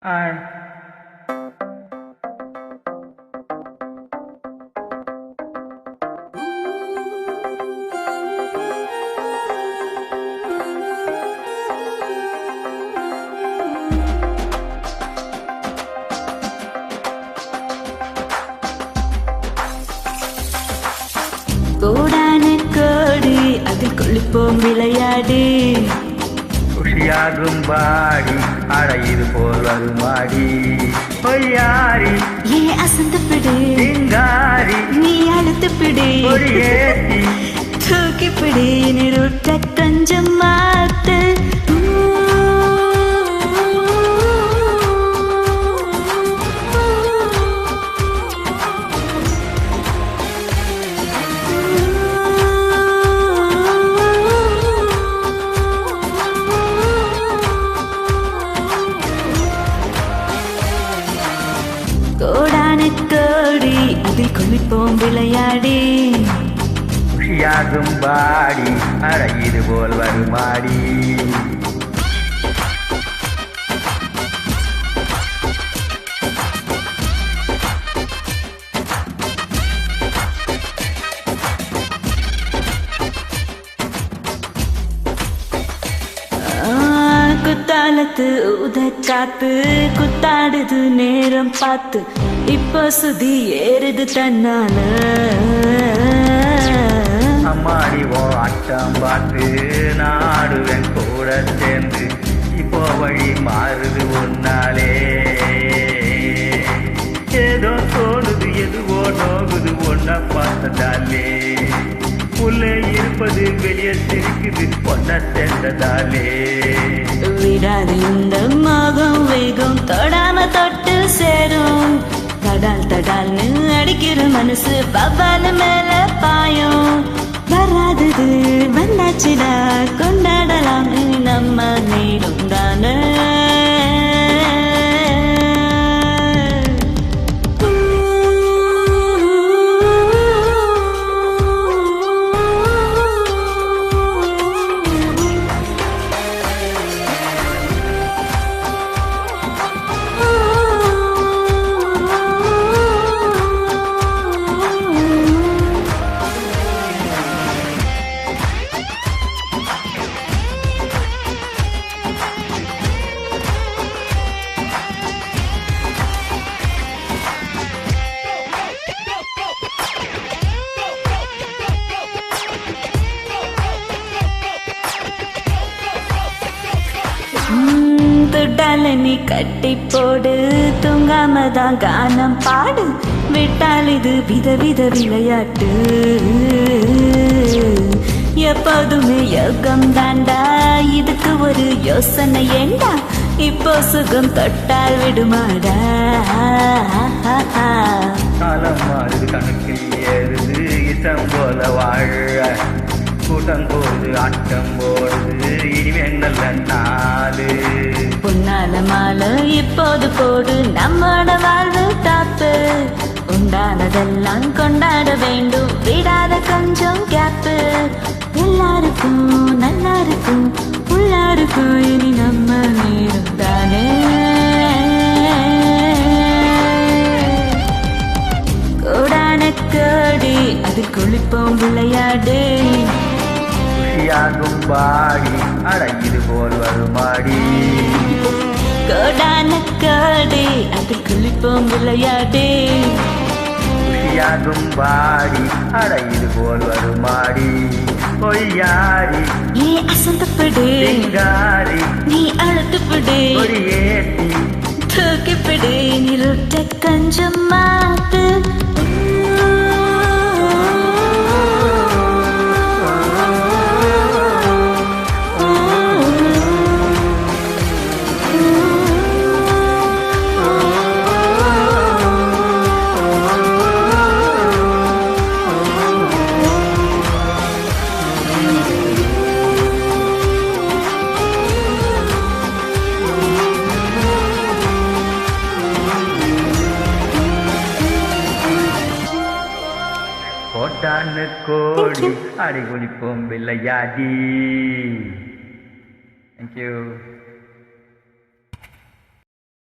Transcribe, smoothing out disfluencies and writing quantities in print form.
Ai. கோடான கோடி அதில் குளிப்போம் விளையாடி குஷியாகும் பாடி அடையிது போல் வருமாடி பொய்யாரி ஏ அசந்து பிடி சிங்காரி நீ அழுத்து பிடி ஏத்தி தூக்கி பிடி நிறுத்த கொஞ்சம் மாத்து கோடான கோடி அதில் குளிப்போம் விளையாடி குஷியாகும் பாடி அடையிது போல் வருமாடி குத்தாலத்து உத காத்து குத்தாடுது நேரம் பார்த்து இப்போ சுதி ஏறுது தன்னால அம்மாடி ஓ அட்டம் பார்த்து நாடுவேன் கூட சேர்ந்து இப்போ வழி மாறுது ஒன்னாலே ஏதோ தோணுது எதுவோ நோகுது ஒன்ன பார்த்ததாலே உள்ளே இருப்பது வெளியே சிரிக்குது பொன்ன சேர்ந்ததாலே விடாது இந்த மோகம் வேகம் தொடாம தொட்டு சேரும் தடால் தடால்னு அடிக்கிற மனசு பவால மேல பாயும் வராதது வந்தாச்சுடா கொண்டாடலாம் நம்ம நேரம் தானே தொட்டால நீ கட்டி போடு தூங்காமதான் கானம் பாடு விட்டால் இது விதவித விளையாட்டு எப்போதுமே யோகம் தாண்டா இதுக்கு ஒரு யோசனை ஏண்டா இப்போ சுகம் தொட்டால் விடுமாடா காலம் மாறுது கணக்கில் ஏறுது இஷ்டம் போல வாழ கூட்டம் போது ஆட்டம் போடுது இனிமே நல்ல நாளு பொன்னால மாலை இப்போது போடு நம்மோட வாழ்வு டாப்பு உண்டானதெல்லாம் கொண்டாட வேண்டும் விடாத கொஞ்சம் கேப்பு எல்லாருக்கும் நல்லா இருக்கும் உள்ளாருக்கும் இனி நம்ம நேரம் தானே கோடான கோடி அதில் குளிப்போம் விளையாடு குஷியாகும் பாடி அடையிது போல் வருமாடி கோடான கோடி அதில் குளிப்போம் விளையாடு குஷியாகும் பாடி அடையிது போல் வருமாடி பொய்யாரி ஏ அசந்தப்படு சிங்காரி நீ அழுத்துப்படு ஏத்தி தூக்கிப்படு நிறுத்த கொஞ்சம் மாத்து கோட்டான கோடி அடி குளிப்போம் விளையாடி. Thank you.